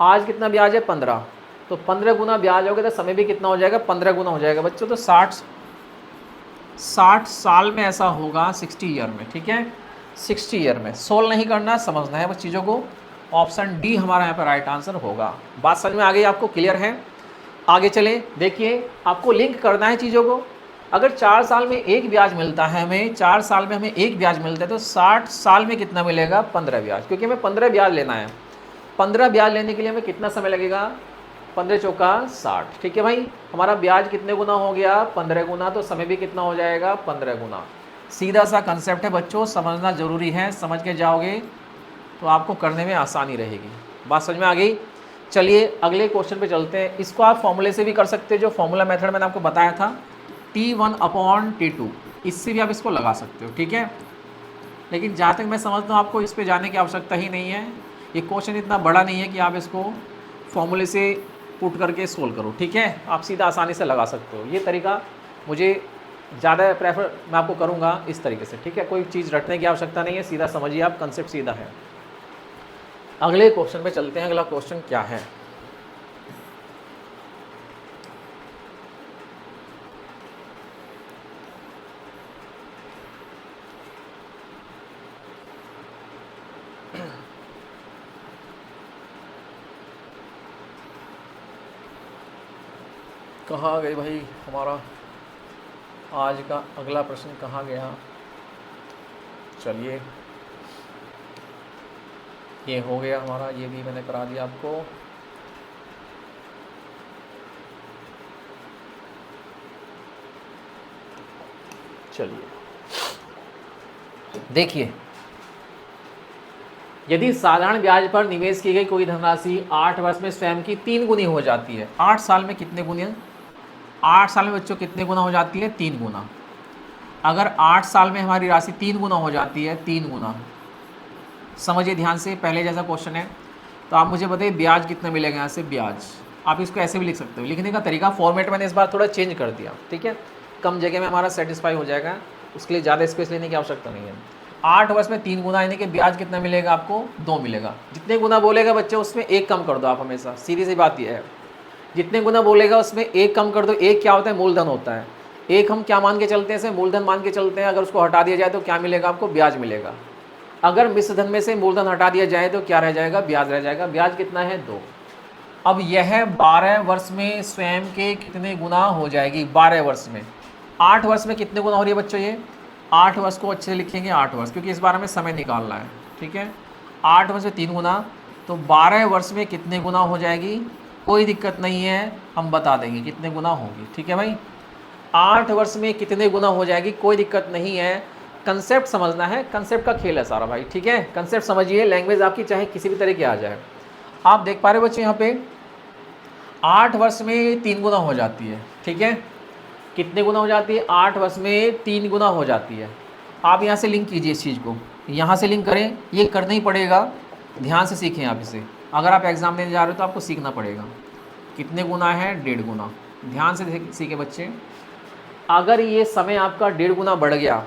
आज कितना ब्याज है 15, तो 15 गुना ब्याज हो गया, तो समय भी कितना हो जाएगा 15 गुना हो जाएगा बच्चों। तो 60 साल में ऐसा होगा, 60 ईयर में। ठीक है, 60 ईयर में। सोल्व नहीं करना, समझना है बस चीज़ों को। ऑप्शन डी हमारा यहाँ पर राइट आंसर होगा। बात समझ में आ गई आपको, क्लियर है। आगे चले, देखिए आपको लिंक करना है चीज़ों को। अगर 4 साल में 1 ब्याज मिलता है हमें, 4 साल में हमें 1 ब्याज मिलता है, तो 60 साल में कितना मिलेगा 15 ब्याज, क्योंकि हमें 15 ब्याज लेना है। 15 ब्याज लेने के लिए हमें कितना समय लगेगा, 15 चौका 60। ठीक है भाई, हमारा ब्याज कितने गुना हो गया 15 गुना, तो समय भी कितना हो जाएगा 15 गुना। सीधा सा कंसेप्ट है बच्चों, समझना ज़रूरी है, समझ के जाओगे तो आपको करने में आसानी रहेगी। बात समझ में आ गई। चलिए अगले क्वेश्चन पे चलते हैं। इसको आप फॉर्मूले से भी कर सकते हो, जो फॉर्मूला मेथड मैंने आपको बताया था T1/T2, इससे भी आप इसको लगा सकते हो। ठीक है, लेकिन जहाँ तक मैं समझता हूँ आपको इस पे जाने की आवश्यकता ही नहीं है। ये क्वेश्चन इतना बड़ा नहीं है कि आप इसको फॉर्मूले से पुट करके सोल्व करो। ठीक है, आप सीधा आसानी से लगा सकते हो। ये तरीका मुझे ज़्यादा प्रेफर मैं आपको करूँगा इस तरीके से। ठीक है, कोई चीज़ रटने की आवश्यकता नहीं है, सीधा समझिए आप, कंसेप्ट सीधा है। अगले क्वेश्चन पे चलते हैं। अगला क्वेश्चन क्या है, कहाँ गई भाई हमारा आज का अगला प्रश्न, कहाँ गया। चलिए ये हो गया हमारा, ये भी मैंने करा दिया आपको। चलिए देखिए, यदि साधारण ब्याज पर निवेश की गई कोई धनराशि 8 वर्ष में स्वयं की 3 गुनी हो जाती है। 8 साल में कितने गुनी है, 8 साल में बच्चों कितने गुना हो जाती है 3 गुना। अगर 8 साल में हमारी राशि 3 गुना हो जाती है, 3 गुना, समझिए ध्यान से, पहले जैसा क्वेश्चन है, तो आप मुझे बताइए ब्याज कितना मिलेगा यहाँ से। ब्याज आप इसको ऐसे भी लिख सकते हो, लिखने का तरीका फॉर्मेट मैंने इस बार थोड़ा चेंज कर दिया। ठीक है, कम जगह में हमारा सेटिस्फाई हो जाएगा, उसके लिए ज़्यादा स्पेस लेने की आवश्यकता नहीं है। 8 वर्ष में 3 गुना, यानी कि ब्याज कितना मिलेगा आपको 2 मिलेगा। जितने गुना बोलेगा बच्चे उसमें 1 कम कर दो आप, हमेशा सीधी सी बात यह है, जितने गुना बोलेगा उसमें 1 कम कर दो। 1 क्या होता है, मूलधन होता है। 1 हम क्या मान के चलते हैं, इसे मूलधन मान के चलते हैं। अगर उसको हटा दिया जाए तो क्या मिलेगा आपको, ब्याज मिलेगा। अगर मिश्र धन में से मूलधन हटा दिया जाए तो क्या रह जाएगा, ब्याज रह जाएगा। ब्याज कितना है 2। अब यह 12 वर्ष में स्वयं के कितने गुना हो जाएगी? 12 वर्ष में। 8 वर्ष में कितने गुना हो रही है बच्चों ये? 8 वर्ष को अच्छे से लिखेंगे 8 वर्ष, क्योंकि इस बारे में समय निकालना है। ठीक है, 8 वर्ष में 3 गुना, तो 12 वर्ष में कितने गुना हो जाएगी? कोई दिक्कत नहीं है, हम बता देंगे कितने गुना होगी। ठीक है भाई, 8 वर्ष में कितने गुना हो जाएगी, कोई दिक्कत नहीं है। कंसेप्ट समझना है, कंसेप्ट का खेल है सारा भाई। ठीक है, कंसेप्ट समझिए, लैंग्वेज आपकी चाहे किसी भी तरह की आ जाए। आप देख पा रहे हो बच्चे यहाँ पे 8 वर्ष में 3 गुना हो जाती है। ठीक है, कितने गुना हो जाती है? 8 वर्ष में 3 गुना हो जाती है। आप यहाँ से लिंक कीजिए इस चीज़ को, यहाँ से लिंक करें, ये करना ही पड़ेगा, ध्यान से सीखें आप इसे। अगर आप एग्ज़ाम देने जा रहे हो तो आपको सीखना पड़ेगा। कितने गुना है? 1.5 गुना। ध्यान से सीखे बच्चे। अगर ये समय आपका 1.5 गुना बढ़ गया,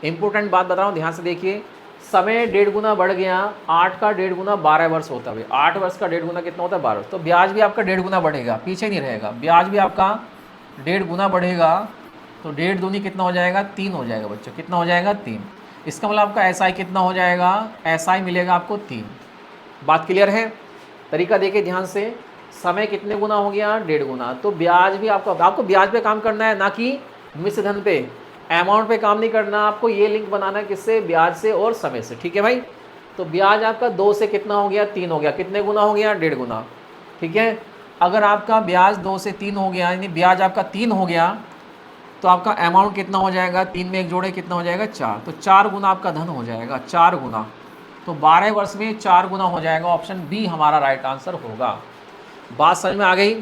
इंपॉर्टेंट बात बता रहा हूँ, ध्यान से देखिए, समय 1.5 गुना बढ़ गया, 8 का 1.5 गुना 12 वर्ष होता है। 8 वर्ष का 1.5 गुना कितना होता है? 12। तो ब्याज भी आपका 1.5 गुना बढ़ेगा, पीछे नहीं रहेगा, ब्याज भी आपका 1.5 गुना बढ़ेगा। तो 1.5 दूनी कितना हो जाएगा? 3 हो जाएगा बच्चों। कितना हो जाएगा? 3। इसका मतलब आपका एसआई कितना हो जाएगा? एसआई मिलेगा आपको 3। बात क्लियर है? तरीका देखिए ध्यान से, समय कितने गुना हो गया? 1.5 गुना। तो ब्याज भी आपको ब्याज पे काम करना है, ना कि मिश्र धन पे, अमाउंट पे काम नहीं करना। आपको ये लिंक बनाना है, किससे? ब्याज से और समय से। ठीक है भाई, तो ब्याज आपका 2 से कितना हो गया? 3 हो गया। कितने गुना हो गया? 1.5 गुना। ठीक है, अगर आपका ब्याज 2 से 3 हो गया, यानी ब्याज आपका 3 हो गया, तो आपका अमाउंट कितना हो जाएगा? 3 में 1 जोड़े कितना हो जाएगा? 4। तो 4 गुना आपका धन हो जाएगा, 4 गुना। तो 12 वर्ष में 4 गुना हो जाएगा। ऑप्शन बी हमारा राइट आंसर होगा। बात समझ में आ गई?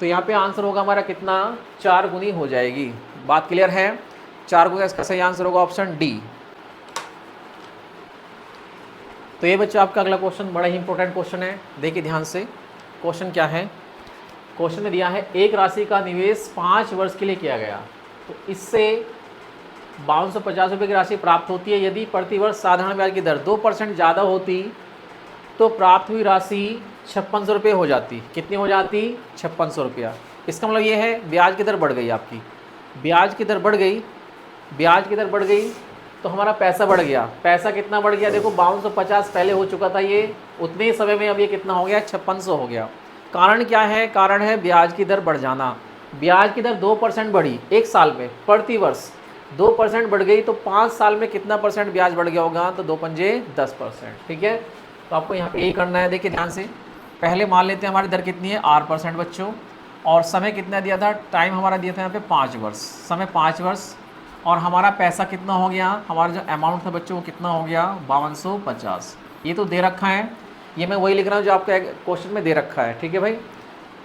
तो यहाँ पे आंसर होगा हमारा कितना? 4 गुनी हो जाएगी। बात क्लियर है? 4 गुना इसका सही आंसर होगा ऑप्शन डी। तो ये बच्चा आपका अगला क्वेश्चन बड़ा ही इंपॉर्टेंट क्वेश्चन है, देखिए ध्यान से। क्वेश्चन क्या है? क्वेश्चन में दिया है एक राशि का निवेश 5 वर्ष के लिए किया गया, तो इससे 5250 रुपये की राशि प्राप्त होती है। यदि प्रति वर्ष साधारण ब्याज की दर 2% ज़्यादा होती तो प्राप्त हुई राशि 5600 रुपये हो जाती। कितनी हो जाती? 5600 रुपया। इसका मतलब ये है ब्याज की दर बढ़ गई आपकी, ब्याज की दर बढ़ गई, ब्याज की दर बढ़ गई तो हमारा पैसा बढ़ गया। पैसा कितना बढ़ गया? देखो 5250 पहले हो चुका था, ये उतने ही समय में अब ये कितना हो गया? 5600 हो गया। कारण क्या है? कारण है ब्याज की दर बढ़ जाना। ब्याज की दर 2% बढ़ी एक साल में, प्रति वर्ष 2% बढ़ गई, तो 5 साल में कितना परसेंट ब्याज बढ़ गया होगा? तो 2 पंजे 10%। ठीक है, तो आपको यहाँ पे यही करना है। देखिए ध्यान से, पहले मान लेते हैं हमारी दर कितनी है? 8% बच्चों, और समय कितना दिया था? टाइम हमारा दिया था यहाँ पे 5 वर्ष, समय 5 वर्ष, और हमारा पैसा कितना हो गया? हमारा जो अमाउंट था बच्चों वो कितना हो गया? 5250। ये तो दे रखा है, ये मैं वही लिख रहा हूँ जो आपका क्वेश्चन में दे रखा है। ठीक है भाई,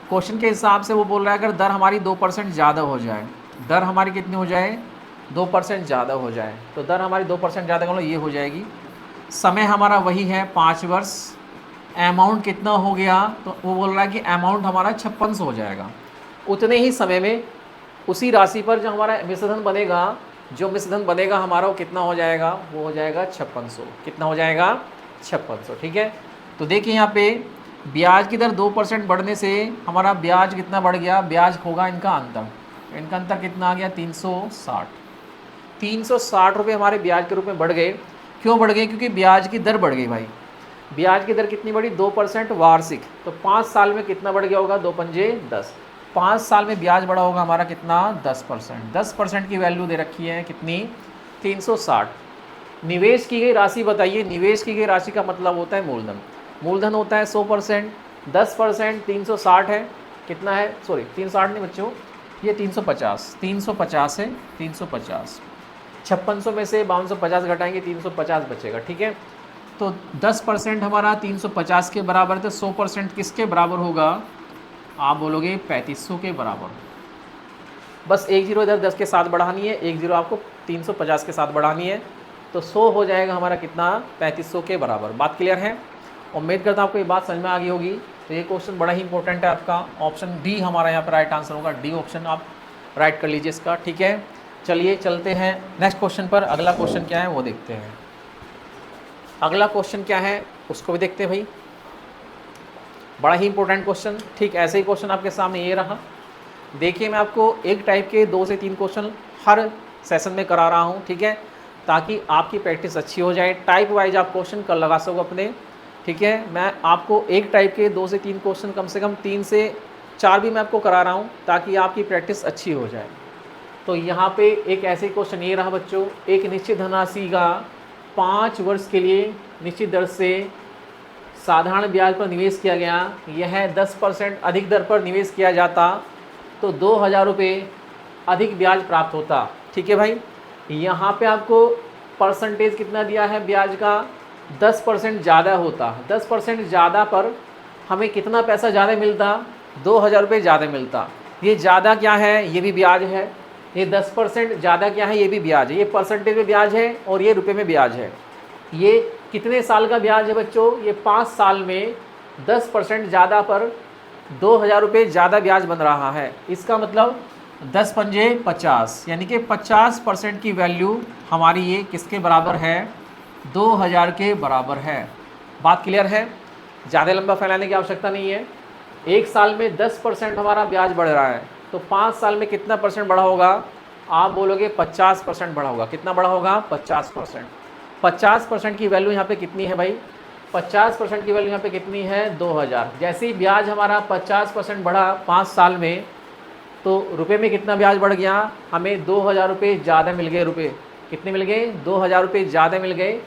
क्वेश्चन के हिसाब से वो बोल रहा है अगर दर हमारी 2% ज़्यादा हो जाए, दर हमारी कितनी हो जाए? 2% ज़्यादा हो जाए, तो दर हमारी 2% ज़्यादा का मतलब ये हो जाएगी। समय हमारा वही है 5 वर्ष, अमाउंट कितना हो गया? तो वो बोल रहा है कि अमाउंट हमारा 5600 हो जाएगा। उतने ही समय में उसी राशि पर जो हमारा मिश्रधन बनेगा, जो मिश्रधन बनेगा हमारा वो कितना हो जाएगा? वो हो जाएगा 5600। कितना हो जाएगा? 5600। ठीक है, तो देखिए यहाँ पे ब्याज की दर 2% बढ़ने से हमारा ब्याज कितना बढ़ गया? ब्याज होगा इनका अंतर, इनका अंतर कितना आ गया? 360। 360 रुपये हमारे ब्याज के रूप में बढ़ गए। क्यों बढ़ गए? क्योंकि ब्याज की दर बढ़ गई भाई। ब्याज की दर कितनी बढ़ी? 2% वार्षिक, तो 5 साल में कितना बढ़ गया होगा? 2 पंजे 10। 5 साल में ब्याज बढ़ा होगा हमारा कितना? 10%। 10% की वैल्यू दे रखी है कितनी? 360। निवेश की गई राशि बताइए। निवेश की गई राशि का मतलब होता है मूलधन। मूलधन होता है 100%, 10% 360 है, कितना है? सॉरी 360 नहीं बच्चों, ये 350 है। 350 5600 में से 5250 घटाएंगे, 350 बचेगा। ठीक है, तो 10% हमारा 350 के बराबर, तो 100% किसके बराबर होगा? आप बोलोगे 3500 के बराबर। बस एक जीरो इधर 10 के साथ बढ़ानी है, एक जीरो आपको 350 के साथ बढ़ानी है, तो 100 हो जाएगा हमारा कितना? 3500 के बराबर। बात क्लियर है? उम्मीद करता हूँ आपको ये बात समझ में आ गई होगी। तो ये क्वेश्चन बड़ा ही इंपॉर्टेंट है आपका। ऑप्शन डी हमारा यहाँ पर राइट आंसर होगा। डी ऑप्शन आप राइट कर लीजिए इसका। ठीक है, चलिए चलते हैं नेक्स्ट क्वेश्चन पर। अगला क्वेश्चन क्या है वो देखते हैं। अगला क्वेश्चन क्या है उसको भी देखते हैं भाई, बड़ा ही इंपॉर्टेंट क्वेश्चन। ठीक ऐसे ही क्वेश्चन आपके सामने ये रहा। देखिए मैं आपको एक टाइप के 2 से 3 क्वेश्चन हर सेशन में करा रहा हूँ। ठीक है, ताकि आपकी प्रैक्टिस अच्छी हो जाए। टाइप वाइज आप क्वेश्चन कर लगा सको अपने। ठीक है। मैं आपको एक टाइप के 2 से 3 क्वेश्चन, कम से कम 3 से 4 भी मैं आपको करा रहा हूँ ताकि आपकी प्रैक्टिस अच्छी हो जाए। तो यहाँ पे एक ऐसे क्वेश्चन ये रहा बच्चों, एक निश्चित धनराशि का 5 वर्ष के लिए निश्चित दर से साधारण ब्याज पर निवेश किया गया, यह 10% अधिक दर पर निवेश किया जाता तो 2000 रुपये अधिक ब्याज प्राप्त होता। ठीक है भाई, यहाँ पे आपको परसेंटेज कितना दिया है ब्याज का, 10% ज़्यादा होता। 10% ज़्यादा पर हमें कितना पैसा ज़्यादा मिलता, 2000 रुपये ज़्यादा मिलता। ये ज़्यादा क्या है, ये भी ब्याज है। ये 10% ज़्यादा क्या है, ये भी ब्याज है। ये परसेंटेज में ब्याज है और ये रुपये में ब्याज है। ये कितने साल का ब्याज है बच्चों, ये 5 साल में 10% ज़्यादा पर 2000 रुपये ज़्यादा ब्याज बन रहा है। इसका मतलब 10 पंजे 50, यानी कि 50% की वैल्यू हमारी ये किसके बराबर है, 2000 के बराबर है। बात क्लियर है, ज़्यादा लंबा फैलाने की आवश्यकता नहीं है। एक साल में 10% हमारा ब्याज बढ़ रहा है तो 5 साल में कितना परसेंट बढ़ा होगा, आप बोलोगे 50% बढ़ा होगा। कितना बढ़ा होगा, 50%। 50% की वैल्यू यहाँ पे कितनी है भाई, 50% की वैल्यू यहाँ पे कितनी है, 2000। जैसे ही ब्याज हमारा 50% बढ़ा 5 साल में, तो रुपए में कितना ब्याज बढ़ गया, हमें 2000 रुपये ज़्यादा मिल गए। रुपये कितने मिल गए, 2000 रुपये ज़्यादा मिल गए।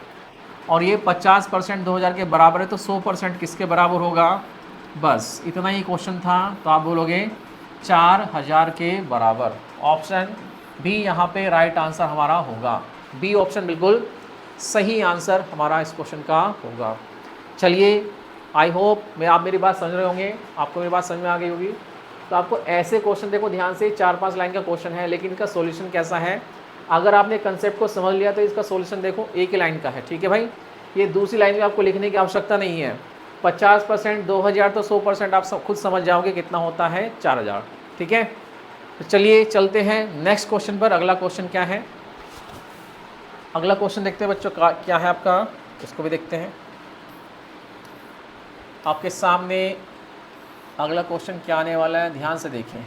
और ये 50% 2000 के बराबर है तो 100% किसके बराबर होगा, बस इतना ही क्वेश्चन था। तो आप बोलोगे 4000 के बराबर। ऑप्शन बी यहाँ पे राइट आंसर हमारा होगा। बी ऑप्शन बिल्कुल सही आंसर हमारा इस क्वेश्चन का होगा। चलिए, आई होप आप मेरी बात समझ रहे होंगे, आपको मेरी बात समझ में आ गई होगी। तो आपको ऐसे क्वेश्चन देखो ध्यान से, 4-5 लाइन का क्वेश्चन है लेकिन इनका सॉल्यूशन कैसा है, अगर आपने कंसेप्ट को समझ लिया तो इसका सॉल्यूशन देखो एक ही लाइन का है। ठीक है भाई, ये दूसरी लाइन में आपको लिखने की आवश्यकता नहीं है। 50% 2000 तो 100% आप सब खुद समझ जाओगे कितना होता है, 4000। ठीक है, तो चलिए चलते हैं नेक्स्ट क्वेश्चन पर। अगला क्वेश्चन क्या है, अगला क्वेश्चन देखते हैं बच्चों क्या है आपका, इसको भी देखते हैं। आपके सामने अगला क्वेश्चन क्या आने वाला है, ध्यान से देखें।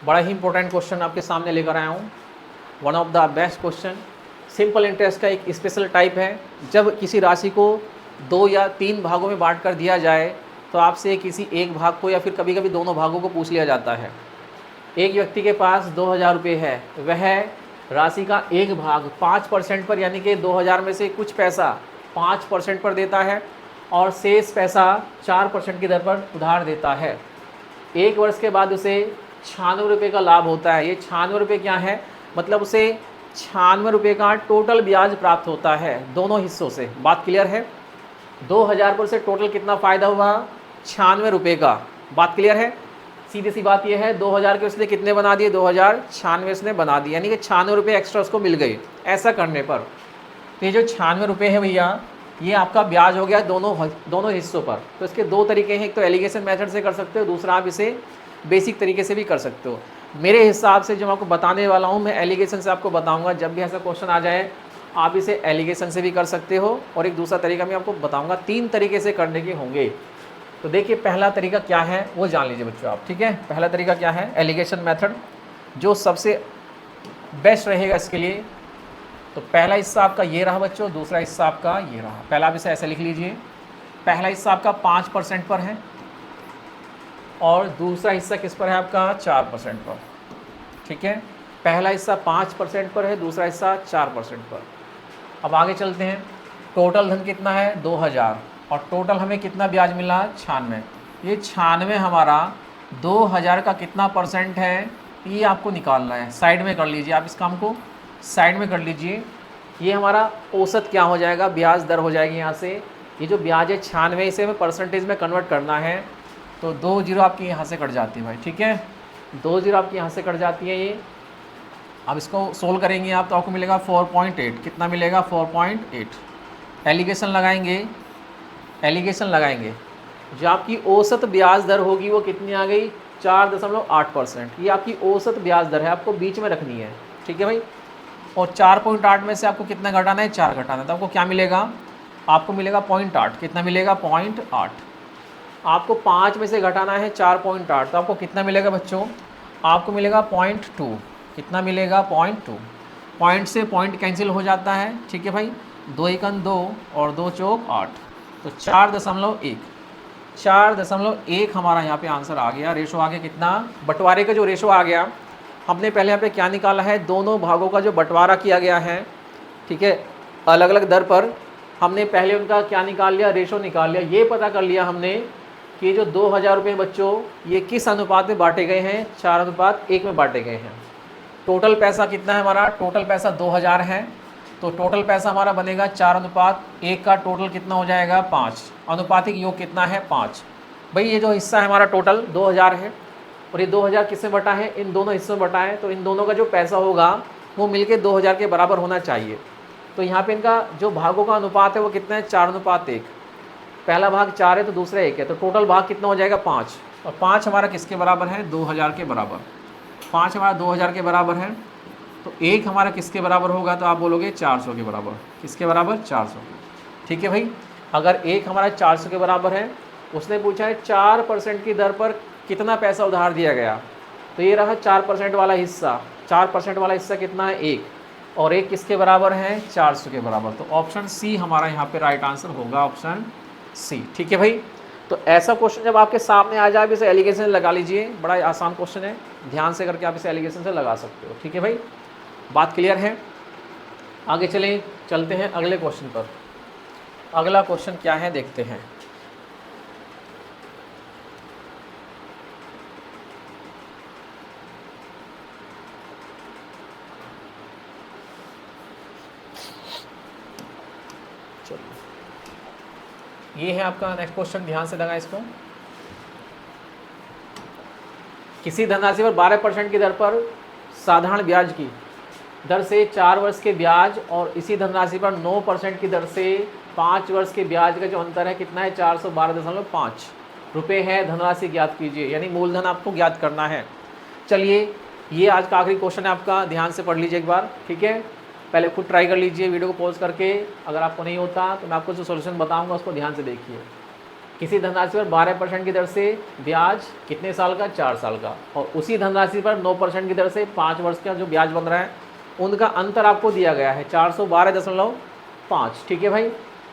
बड़ा ही इंपॉर्टेंट क्वेश्चन आपके सामने लेकर आया हूँ, one of the best question. Simple interest का एक स्पेशल टाइप है। जब किसी राशि को 2 या 3 भागों में बांट कर दिया जाए तो आपसे किसी एक भाग को या फिर कभी कभी दोनों भागों को पूछ लिया जाता है। एक व्यक्ति के पास 2000 रुपये है, वह राशि का एक भाग 5% पर, यानी कि 2000 में से कुछ पैसा 5% पर देता है और शेष पैसा 4% की दर पर उधार देता है। 1 वर्ष के बाद उसे 96 रुपये का लाभ होता है। ये 96 रुपये क्या है, मतलब उसे 96 रुपये का टोटल ब्याज प्राप्त होता है दोनों हिस्सों से। बात क्लियर है, 2000 पर से टोटल कितना फ़ायदा हुआ, 96 रुपये का। बात क्लियर है, सीधी सी बात यह है, 2000 के उसने कितने बना दिए, 2096 उसने बना दिए, यानी कि 96 रुपये एक्स्ट्रा उसको मिल गए। ऐसा करने पर तो ये जो 96 रुपये है भैया, ये आपका ब्याज हो गया दोनों हिस्सों पर। तो इसके 2 तरीके हैं, एक तो एलिगेशन मेथड से कर सकते हो, दूसरा आप इसे बेसिक तरीके से भी कर सकते हो। मेरे हिसाब से जो मैं आपको बताने वाला हूँ, मैं एलिगेशन से आपको बताऊँगा। जब भी ऐसा क्वेश्चन आ जाए आप इसे एलिगेशन से भी कर सकते हो और एक दूसरा तरीका मैं आपको बताऊँगा। 3 तरीके से करने के होंगे। तो देखिए पहला तरीका क्या है वो जान लीजिए बच्चों आप। ठीक है, पहला तरीका क्या है, एलिगेशन मेथड, जो सबसे बेस्ट रहेगा इसके लिए। तो पहला हिस्सा आपका ये रहा बच्चों, दूसरा हिस्सा आपका ये रहा। पहला आप इसे ऐसे लिख लीजिए, पहला हिस्सा आपका 5% पर है और दूसरा हिस्सा किस पर है आपका, 4% पर। ठीक है, पहला हिस्सा 5% पर है, दूसरा हिस्सा 4% पर। अब आगे चलते हैं। टोटल धन कितना है, 2000, और टोटल हमें कितना ब्याज मिला, 96। ये 96 हमारा 2000 का कितना परसेंट है, ये आपको निकालना है। साइड में कर लीजिए, आप इस काम को साइड में कर लीजिए। ये हमारा औसत क्या हो जाएगा, ब्याज दर हो जाएगी यहाँ से। ये जो ब्याज है 96, इसे हमें परसेंटेज में कन्वर्ट करना है। तो 2 जीरो आपकी यहाँ से कट जाती है भाई। ठीक है, 2 जीरो आपकी यहाँ से कट जाती है ये। अब इसको सोल्व करेंगे आप तो आपको मिलेगा 4.8। कितना मिलेगा, 4.8। एलिगेशन लगाएंगे, एलिगेशन लगाएंगे, जो आपकी औसत ब्याज दर होगी वो कितनी आ गई, 4.8%। ये आपकी औसत ब्याज दर है, आपको बीच में रखनी है। ठीक है भाई, और 4.8 में से आपको कितना घटाना है, 4 घटाना है। तो आपको क्या मिलेगा, आपको मिलेगा 0.8। कितना मिलेगा, 0.8। आपको 5 में से घटाना है 4.8, तो आपको कितना मिलेगा बच्चों? आपको मिलेगा 0.2। कितना मिलेगा? 0.2। पॉइंट से पॉइंट कैंसिल हो जाता है, ठीक है भाई। 2 एकन 2 और 2 चौक 8, तो 4.1। 4.1 हमारा यहाँ पे आंसर आ गया। रेशो आ गया कितना? बंटवारे का जो रेशो आ गया, हमने पहले यहाँ पे क्या निकाला है? दोनों भागों का जो बंटवारा किया गया है, ठीक है, अलग अलग दर पर, हमने पहले उनका क्या निकाल लिया? रेशो निकाल लिया। ये पता कर लिया हमने कि जो 2000 रुपये बच्चों ये किस अनुपात में बांटे गए हैं? 4:1 में बांटे गए हैं। टोटल पैसा कितना है हमारा? टोटल पैसा 2000 है, तो टोटल पैसा हमारा बनेगा 4:1 का टोटल कितना हो जाएगा? 5। अनुपातिक योग कितना है? 5। भाई ये जो हिस्सा है हमारा टोटल 2000 है, और ये 2000 किसमें बटा है? इन दोनों हिस्सों में बटा है, तो इन दोनों का जो पैसा होगा वो मिलके 2000 के बराबर होना चाहिए। तो यहाँ पे इनका जो भागों का अनुपात है वो कितना है? 4:1। पहला भाग 4 है तो दूसरा 1 है, तो टोटल भाग कितना हो जाएगा? 5। और 5 हमारा किसके बराबर है? 2000 के बराबर। 5 हमारा 2000 के बराबर है, तो 1 हमारा किसके बराबर होगा? तो आप बोलोगे 400 के बराबर। किसके बराबर? 400। ठीक है भाई। अगर 1 हमारा 400 के बराबर है, उसने पूछा है 4% की दर पर कितना पैसा उधार दिया गया, तो ये रहा 4% वाला हिस्सा। 4% वाला हिस्सा कितना है? 1, और 1 किसके बराबर है? 400 के बराबर। तो ऑप्शन सी हमारा यहाँ पे राइट आंसर होगा, ऑप्शन सी। ठीक है भाई। तो ऐसा क्वेश्चन जब आपके सामने आ जाए, इसे एलिगेशन लगा लीजिए। बड़ा आसान क्वेश्चन है, ध्यान से करके आप इसे एलिगेशन से लगा सकते हो। ठीक है भाई, बात क्लियर है? आगे चलते हैं अगले क्वेश्चन पर। अगला क्वेश्चन क्या है देखते हैं। ये है आपका नेक्स्ट क्वेश्चन, ध्यान से लगा इसको। किसी धनराशि पर 12% की दर पर साधारण ब्याज की दर से 4 वर्ष के ब्याज और इसी धनराशि पर 9% की दर से 5 वर्ष के ब्याज का जो अंतर है कितना है? 412.5 रुपये है। धनराशि ज्ञात कीजिए, यानी मूलधन आपको ज्ञात करना है। चलिए, ये आज का आखिरी क्वेश्चन है आपका, ध्यान से पढ़ लीजिए एक बार। ठीक है, पहले खुद ट्राई कर लीजिए वीडियो को पॉज करके। अगर आपको नहीं होता तो मैं आपको जो सोल्यूशन बताऊंगा उसको ध्यान से देखिए। किसी धनराशि पर 12% की दर से ब्याज कितने साल का? 4 साल का, और उसी धनराशि पर 9% की दर से 5 वर्ष का जो ब्याज बन रहा है, उनका अंतर आपको दिया गया है 412.5। ठीक है भाई,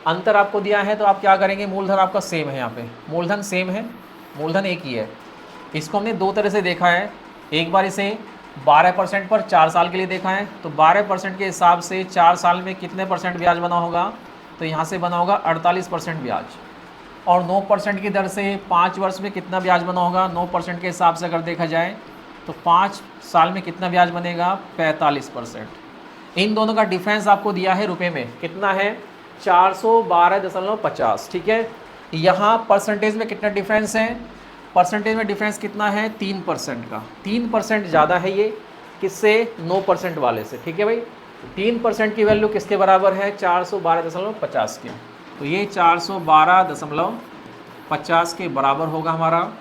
अंतर आपको दिया है, तो आप क्या करेंगे? मूलधन आपका सेम है, यहाँ पे मूलधन सेम है, मूलधन एक ही है। इसको हमने 2 तरह से देखा है। एक बार इसे 12% पर 4 साल के लिए देखा है, तो 12% के हिसाब से 4 साल में कितने परसेंट ब्याज बना होगा? तो यहाँ से बना होगा 48% ब्याज। और 9% की दर से 5 वर्ष में कितना ब्याज बना होगा? 9% के हिसाब से अगर देखा जाए तो 5 साल में कितना ब्याज बनेगा? 45%। इन दोनों का डिफरेंस आपको दिया है रुपए में, कितना है? 412.50। ठीक है, यहाँ परसेंटेज में कितना डिफरेंस है? परसेंटेज में डिफरेंस कितना है? 3% का। 3% ज़्यादा है ये किससे? 9% वाले से। ठीक है भाई, 3% की वैल्यू किसके बराबर है? 412.50 के। तो ये 412.50 के बराबर होगा हमारा।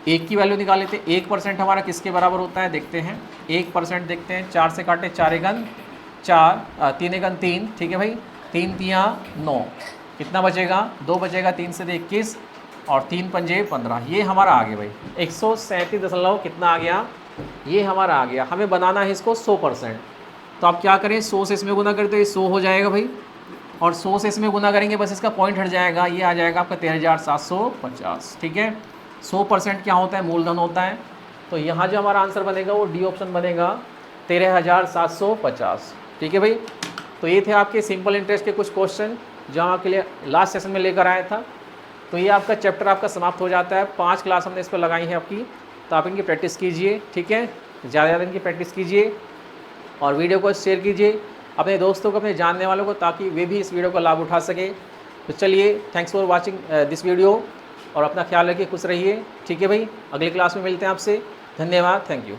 1 की वैल्यू निकाल लेते हैं। 1% हमारा किसके बराबर होता है देखते हैं। 1% देखते हैं, 4 से काटे 4 एकन 4, 3 एकन 3। ठीक है भाई, 3 तियाँ 9, कितना बचेगा? 2 बचेगा। 3 से 21 और 3 पंजे 15। ये हमारा आ गया भाई 137 कितना आ गया? ये हमारा आ गया। हमें बनाना है इसको 100%, तो आप क्या करें? 100 से इसमें गुना करें तो ये 100 हो जाएगा भाई, और 100 से इसमें गुना करेंगे बस इसका पॉइंट हट जाएगा, ये आ जाएगा आपका 13,750। ठीक है, 100% क्या होता है? मूलधन होता है। तो यहाँ जो हमारा आंसर बनेगा वो डी ऑप्शन बनेगा, 13,750। ठीक है भाई, तो ये थे आपके सिंपल इंटरेस्ट के कुछ क्वेश्चन जो हम आपके लिए लास्ट सेशन में लेकर आया था। तो ये आपका चैप्टर आपका समाप्त हो जाता है। 5 क्लास हमने इस पर लगाई है आपकी, तो आप इनकी प्रैक्टिस कीजिए। ठीक है, ज़्यादा इनकी प्रैक्टिस कीजिए और वीडियो को शेयर कीजिए अपने दोस्तों को, अपने जानने वालों को, ताकि वे भी इस वीडियो का लाभ उठा सके। तो चलिए, thanks for watching this video, और अपना ख्याल रखिए, खुश रहिए। ठीक है भाई, अगली क्लास में मिलते हैं आपसे। धन्यवाद, थैंक यू।